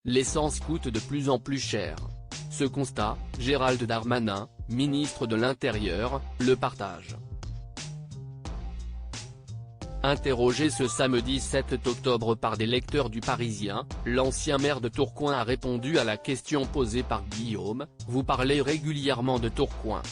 L'essence coûte de plus en plus cher. Ce constat, Gérald Darmanin, ministre de l'Intérieur, le partage. Interrogé ce samedi 7 octobre par des lecteurs du Parisien, l'ancien maire de Tourcoing a répondu à la question posée par Guillaume: « Vous parlez régulièrement de Tourcoing.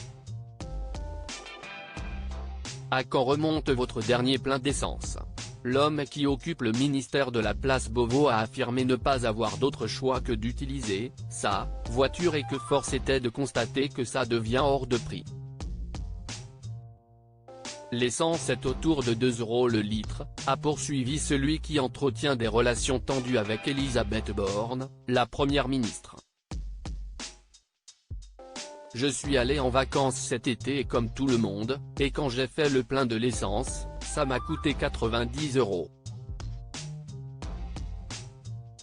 À quand remonte votre dernier plein d'essence ?» L'homme qui occupe le ministère de la place Beauvau a affirmé ne pas avoir d'autre choix que d'utiliser sa voiture et que force était de constater que ça devient hors de prix. L'essence est autour de 2 € le litre, a poursuivi celui qui entretient des relations tendues avec Elisabeth Borne, la première ministre. Je suis allé en vacances cet été et comme tout le monde, et quand j'ai fait le plein de l'essence, ça m'a coûté 90 €.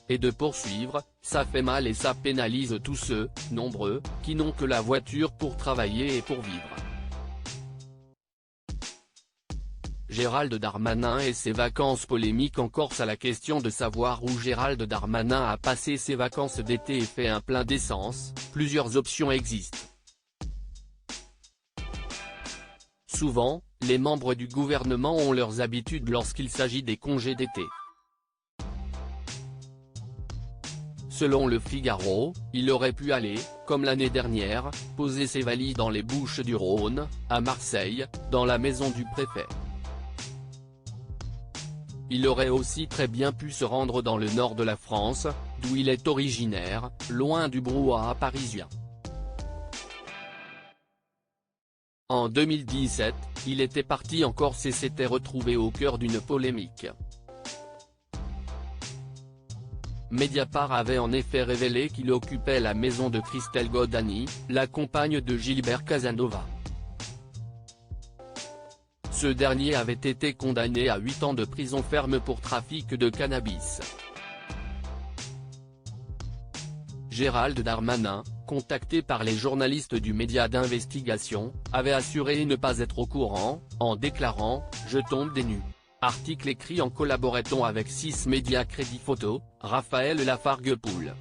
Et de poursuivre, ça fait mal et ça pénalise tous ceux, nombreux, qui n'ont que la voiture pour travailler et pour vivre. Gérald Darmanin et ses vacances polémiques en Corse. À la question de savoir où Gérald Darmanin a passé ses vacances d'été et fait un plein d'essence, plusieurs options existent. Souvent, les membres du gouvernement ont leurs habitudes lorsqu'il s'agit des congés d'été. Selon Le Figaro, il aurait pu aller, comme l'année dernière, poser ses valises dans les Bouches-du-Rhône, à Marseille, dans la maison du préfet. Il aurait aussi très bien pu se rendre dans le nord de la France, d'où il est originaire, loin du brouhaha parisien. En 2017, il était parti en Corse et s'était retrouvé au cœur d'une polémique. Mediapart avait en effet révélé qu'il occupait la maison de Christelle Godani, la compagne de Gilbert Casanova. Ce dernier avait été condamné à 8 ans de prison ferme pour trafic de cannabis. Gérald Darmanin, contacté par les journalistes du média d'investigation, avait assuré ne pas être au courant, en déclarant « Je tombe des nues ». Article écrit en collaboration avec 6 médias Crédit Photo, Raphaël Lafargue-Poul.